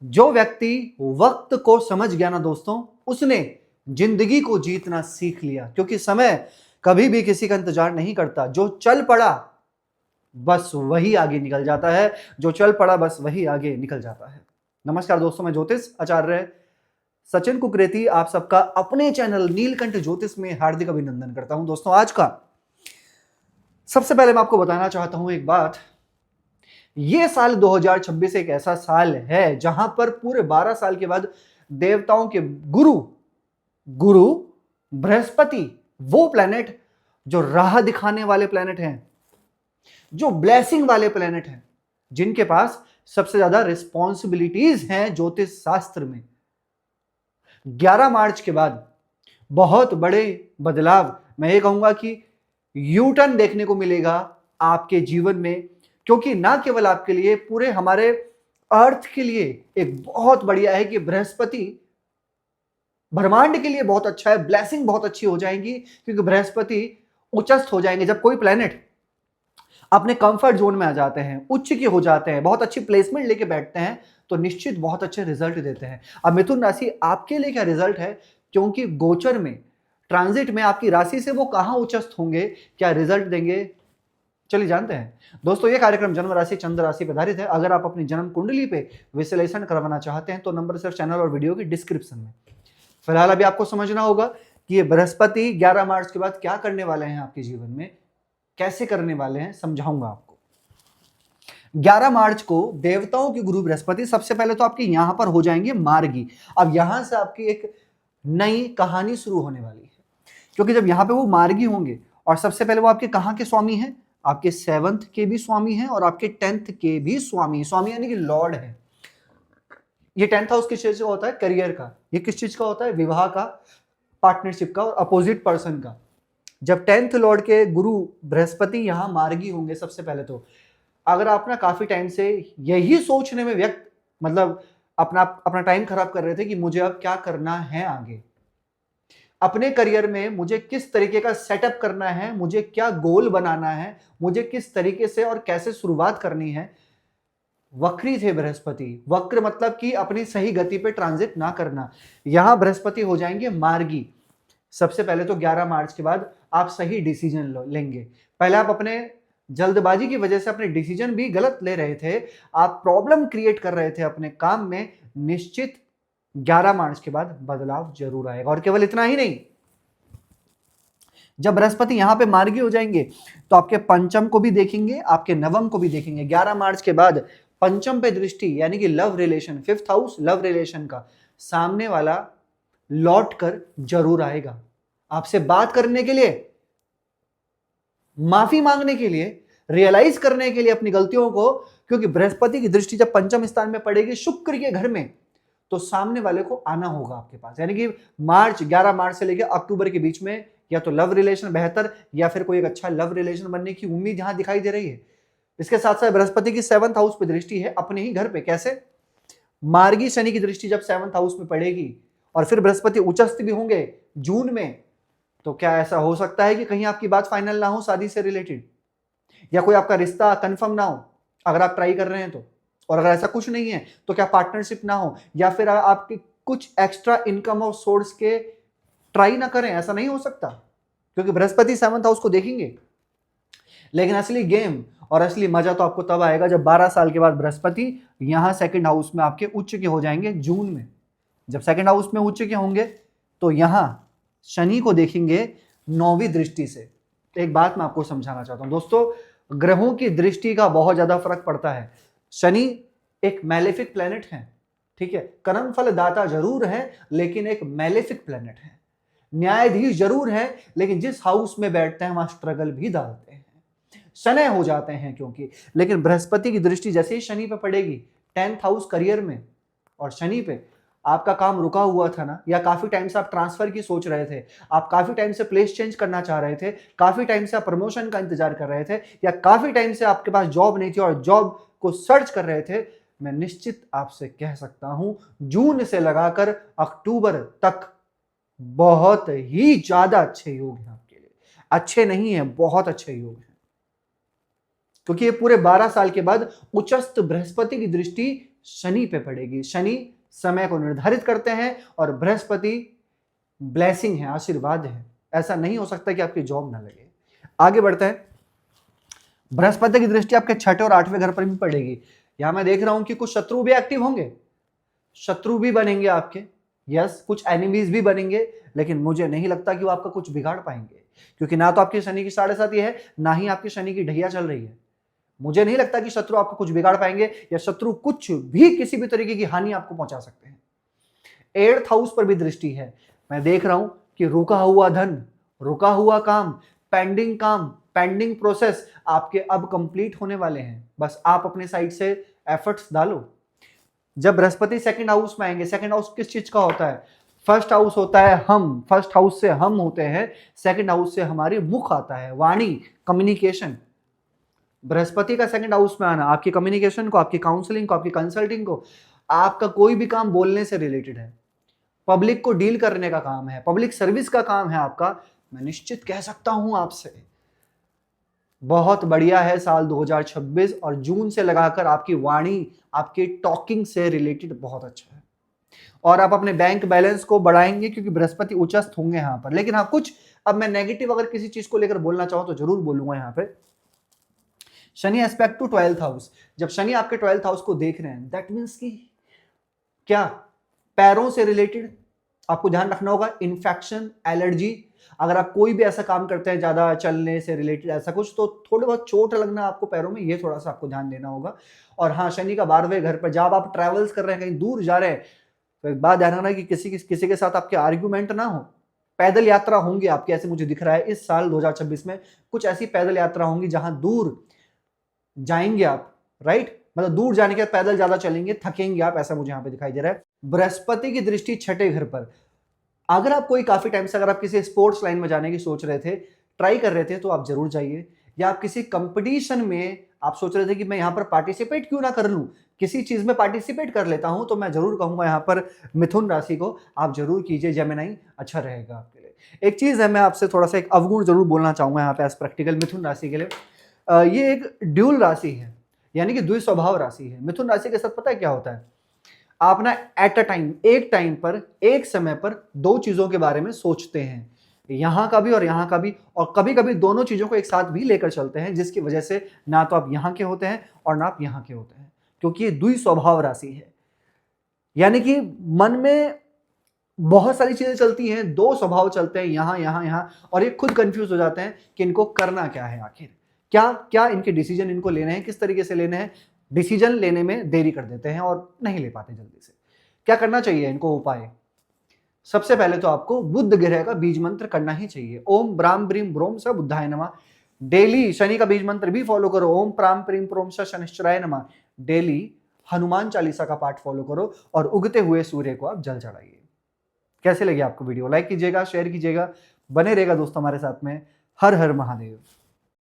जो व्यक्ति वक्त को समझ गया ना दोस्तों, उसने जिंदगी को जीतना सीख लिया। क्योंकि समय कभी भी किसी का इंतजार नहीं करता। जो चल पड़ा बस वही आगे निकल जाता है। जो चल पड़ा बस वही आगे निकल जाता है। नमस्कार दोस्तों, मैं ज्योतिष आचार्य सचिन कुकरेती आप सबका अपने चैनल नीलकंठ ज्योतिष में हार्दिक अभिनंदन करता हूं। दोस्तों, आज का सबसे पहले मैं आपको बताना चाहता हूं एक बात। ये साल 2026 एक ऐसा साल है जहां पर पूरे 12 साल के बाद देवताओं के गुरु गुरु बृहस्पति, वो प्लेनेट जो राह दिखाने वाले प्लेनेट हैं, जो ब्लेसिंग वाले प्लेनेट हैं, जिनके पास सबसे ज्यादा रिस्पॉन्सिबिलिटीज हैं ज्योतिष शास्त्र में, 11 मार्च के बाद बहुत बड़े बदलाव, मैं ये कहूंगा कि यू टर्न देखने को मिलेगा आपके जीवन में। क्योंकि ना केवल आपके लिए, पूरे हमारे अर्थ के लिए एक बहुत बढ़िया है कि बृहस्पति ब्रह्मांड के लिए बहुत अच्छा है। ब्लेसिंग बहुत अच्छी हो जाएंगी क्योंकि बृहस्पति उच्चस्थ हो जाएंगे। जब कोई प्लेनेट अपने कंफर्ट जोन में आ जाते हैं, उच्च के हो जाते हैं, बहुत अच्छी प्लेसमेंट लेके बैठते हैं, तो निश्चित बहुत अच्छे रिजल्ट देते हैं। अब मिथुन राशि आपके लिए क्या रिजल्ट है, क्योंकि गोचर में, ट्रांजिट में आपकी राशि से वो कहां उच्चस्थ होंगे, क्या रिजल्ट देंगे, चलिए जानते हैं। दोस्तों, ये कार्यक्रम जन्म राशि चंद्र राशि पर आधारित है। अगर आप अपनी जन्म कुंडली पे विश्लेषण करवाना चाहते हैं तो नंबर सिर्फ चैनल और वीडियो की डिस्क्रिप्शन में। फिलहाल अभी आपको समझना होगा कि ये बृहस्पति 11 मार्च के बाद क्या करने वाले हैं आपके जीवन में, कैसे करने वाले हैं, समझाऊंगा आपको। 11 मार्च को देवताओं के गुरु बृहस्पति सबसे पहले तो आपके यहां पर हो जाएंगे मार्गी। अब यहां से आपकी एक नई कहानी शुरू होने वाली है। क्योंकि जब यहां पे वो मार्गी होंगे, और सबसे पहले वो आपके कहां के स्वामी हैं, आपके 7th के भी स्वामी हैं और आपके 10th के भी स्वामी। स्वामी यानी कि लॉर्ड है। ये 10th हाउस किस चीज का होता है, करियर का। ये किस चीज का होता है, विवाह का, पार्टनरशिप का और अपोजिट पर्सन का। जब 10th लॉर्ड के गुरु बृहस्पति यहां मार्गी होंगे, सबसे पहले तो अगर आप ना काफी टाइम से यही सोचने में व्यक्त, मतलब अपना अपना टाइम खराब कर रहे थे कि मुझे अब क्या करना है, आगे अपने करियर में मुझे किस तरीके का सेटअप करना है, मुझे क्या गोल बनाना है, मुझे किस तरीके से और कैसे शुरुआत करनी है, वक्री थे बृहस्पति। वक्र मतलब कि अपनी सही गति पे ट्रांजिट ना करना। यहां बृहस्पति हो जाएंगे मार्गी। सबसे पहले तो 11 मार्च के बाद आप सही डिसीजन लेंगे। पहले आप अपने जल्दबाजी की वजह से अपने डिसीजन भी गलत ले रहे थे, आप प्रॉब्लम क्रिएट कर रहे थे अपने काम में। निश्चित 11 मार्च के बाद बदलाव जरूर आएगा। और केवल इतना ही नहीं, जब बृहस्पति यहां पे मार्गी हो जाएंगे तो आपके पंचम को भी देखेंगे, आपके नवम को भी देखेंगे। 11 मार्च के बाद पंचम पे दृष्टि, यानी कि love relation, 5th house love relation का, सामने वाला लौट कर जरूर आएगा आपसे बात करने के लिए, माफी मांगने के लिए, रियलाइज करने के लिए अपनी गलतियों को। क्योंकि बृहस्पति की दृष्टि जब पंचम स्थान में पड़ेगी शुक्र के घर में, तो सामने वाले को आना होगा आपके पास। यानी कि 11 मार्च से लेकर अक्टूबर के बीच में या तो लव रिलेशन बेहतर, या फिर कोई एक अच्छा लव रिलेशन बनने की उम्मीद यहां दिखाई दे रही है। इसके साथ साथ बृहस्पति की 7th हाउस पे दृष्टि है, अपने ही घर पे। कैसे, मार्गी शनि की दृष्टि जब 7th हाउस में पड़ेगी और फिर बृहस्पति उच्चस्थ भी होंगे जून में, तो क्या ऐसा हो सकता है कि कहीं आपकी बात फाइनल ना हो शादी से रिलेटेड, या कोई आपका रिश्ता कंफर्म ना हो अगर आप ट्राई कर रहे हैं तो। और अगर ऐसा कुछ नहीं है तो क्या पार्टनरशिप ना हो, या फिर आपकी कुछ एक्स्ट्रा इनकम और सोर्स के ट्राई ना करें, ऐसा नहीं हो सकता। क्योंकि बृहस्पति 7th हाउस को देखेंगे। लेकिन असली गेम और असली मजा तो आपको तब आएगा जब 12 साल के बाद बृहस्पति यहां 2nd हाउस में आपके उच्च के हो जाएंगे जून में। जब 2nd हाउस में उच्च के होंगे तो यहां शनि को देखेंगे 9वीं दृष्टि से। एक बात मैं आपको समझाना चाहता हूं दोस्तों, ग्रहों की दृष्टि का बहुत ज्यादा फर्क पड़ता है। शनि एक मैलेफिक प्लेनेट है, ठीक है, कर्म फल दाता जरूर है लेकिन एक मैलेफिक प्लेनेट है। न्यायाधीश जरूर है लेकिन जिस हाउस में बैठते हैं वहां स्ट्रगल भी डालते हैं, शनै हो जाते हैं। क्योंकि लेकिन बृहस्पति की दृष्टि जैसे ही शनि पे पड़ेगी 10th हाउस करियर में, और शनि पे आपका काम रुका हुआ था ना, या काफी टाइम से आप ट्रांसफर की सोच रहे थे, आप काफी टाइम से प्लेस चेंज करना चाह रहे थे, काफी टाइम से आप प्रमोशन का इंतजार कर रहे थे, या काफी टाइम से आपके पास जॉब नहीं थी और जॉब को सर्च कर रहे थे, मैं निश्चित आपसे कह सकता हूं जून से लगाकर अक्टूबर तक बहुत ही ज्यादा अच्छे योग हैं आपके लिए। अच्छे नहीं है, बहुत अच्छे योग हैं। क्योंकि ये पूरे 12 साल के बाद उच्चस्थ बृहस्पति की दृष्टि शनि पे पड़ेगी। शनि समय को निर्धारित करते हैं और बृहस्पति ब्लेसिंग है, आशीर्वाद है। ऐसा नहीं हो सकता कि आपकी जॉब ना लगे। आगे बढ़ते हैं। बृहस्पति की दृष्टि आपके 6ठे और 8वें घर पर भी पड़ेगी। यहां मैं देख रहा हूं कि कुछ शत्रु भी एक्टिव होंगे, शत्रु भी बनेंगे आपके, यस, कुछ एनिमीज भी बनेंगे, लेकिन मुझे नहीं लगता कि वो आपका कुछ बिगाड़ पाएंगे, क्योंकि ना तो आपकी शनि की 7.5 है, ना ही आपकी शनि की ढैया चल रही है। मुझे नहीं लगता कि शत्रु आपको कुछ बिगाड़ पाएंगे, या शत्रु कुछ भी किसी भी तरीके की हानि आपको पहुंचा सकते हैं। 8th हाउस पर भी दृष्टि है। मैं देख रहा हूं कि रुका हुआ धन, रुका हुआ काम, पेंडिंग प्रोसेस आपके अब कंप्लीट होने वाले हैं। बस आप अपने साइड से एफर्ट्स डालो। जब बृहस्पति 2nd हाउस में आएंगे, 2nd हाउस किस चीज का होता है? फर्स्ट हाउस होता है हम, फर्स्ट हाउस से हम होते हैं, 2nd हाउस से हमारी मुख आता है, वाणी, कम्युनिकेशन। बृहस्पति का 2nd हाउस में आना आपकी कम्युनिकेशन को, आपकी काउंसलिंग को, आपकी कंसल्टिंग को, आपका कोई भी काम बोलने से रिलेटेड है, पब्लिक को डील करने का काम है, पब्लिक सर्विस का काम है आपका। मैं निश्चित कह सकता हूं आपसे, बहुत बढ़िया है साल 2026, और जून से लगाकर आपकी वाणी, आपकी टॉकिंग से रिलेटेड बहुत अच्छा है। और आप अपने बैंक बैलेंस को बढ़ाएंगे क्योंकि बृहस्पति उच्चस्थ होंगे यहां पर। लेकिन हाँ, कुछ अब मैं नेगेटिव अगर किसी चीज को लेकर बोलना चाहूं तो जरूर बोलूंगा यहां पे। Shani aspect to 12th house, जब शनि आपके 12th हाउस को देख रहे हैं, दैट मीन्स कि क्या, पैरों से रिलेटेड आपको ध्यान रखना होगा, इन्फेक्शन, एलर्जी। अगर आप कोई भी ऐसा काम करते हैं ज्यादा चलने से रिलेटेड ऐसा कुछ, तो थोड़ी बहुत चोट लगना आपको पैरों में, ये थोड़ा सा आपको ध्यान देना होगा। और हाँ, शनि का 12वें घर पर, जब आप ट्रेवल्स कर रहे हैं, कहीं दूर जा रहे हैं, तो एक बात ध्यान रखना कि किसी के साथ आपके आर्ग्यूमेंट ना हो। पैदल यात्रा होंगी आपकी, ऐसे मुझे दिख रहा है इस साल 2026 में कुछ ऐसी पैदल यात्रा होंगी जहां दूर जाएंगे आप, राइट, मतलब दूर जाने के बाद पैदल ज्यादा चलेंगे, थकेंगे आप, ऐसा मुझे यहाँ पे दिखाई दे रहा है। बृहस्पति की दृष्टि 6ठे घर पर, अगर आप कोई काफी टाइम से अगर आप किसी स्पोर्ट्स लाइन में जाने की सोच रहे थे, ट्राई कर रहे थे, तो आप जरूर जाइए। या आप किसी कंपटीशन में आप सोच रहे थे कि मैं यहाँ पर पार्टिसिपेट क्यों ना कर लूं, किसी चीज में पार्टिसिपेट कर लेता हूं, तो मैं जरूर कहूंगा यहाँ पर मिथुन राशि को आप जरूर कीजिए, जेमिनी, अच्छा रहेगा आपके लिए। एक चीज है, मैं आपसे थोड़ा सा एक अवगुण जरूर बोलना चाहूंगा यहाँ पे एज प्रैक्टिकल मिथुन राशि के लिए। ये एक ड्यूल राशि है, यानी कि द्विस्वभाव राशि है। मिथुन राशि के साथ पता है क्या होता है, आप ना एट अ टाइम, एक टाइम पर, एक समय पर दो चीजों के बारे में सोचते हैं, यहां का भी और यहां का भी, और कभी कभी दोनों चीजों को एक साथ भी लेकर चलते हैं, जिसकी वजह से ना तो आप यहां के होते हैं और ना आप यहां के होते हैं, क्योंकि ये द्विस्वभाव राशि है। यानी कि मन में बहुत सारी चीजें चलती हैं, दो स्वभाव चलते हैं, यहां यहां यहां, और ये खुद कंफ्यूज हो जाते हैं कि इनको करना क्या है, आखिर क्या क्या इनके डिसीजन इनको लेने हैं, किस तरीके से लेने हैं। डिसीजन लेने में देरी कर देते हैं और नहीं ले पाते जल्दी से। क्या करना चाहिए इनको उपाय? सबसे पहले तो आपको बुध ग्रह का बीज मंत्र करना ही चाहिए। ओम ब्राम ब्रीम ब्रोम स बुद्धाय नमः। डेली शनि का बीज मंत्र भी फॉलो करो, ओम प्राम प्रीम प्रोम स शनिश्चराय नमः। डेली हनुमान चालीसा का पाठ फॉलो करो और उगते हुए सूर्य को आप जल चढ़ाइए। कैसे लगे आपको वीडियो? लाइक कीजिएगा, शेयर कीजिएगा, बने रहेगा दोस्तों हमारे साथ में। हर हर महादेव।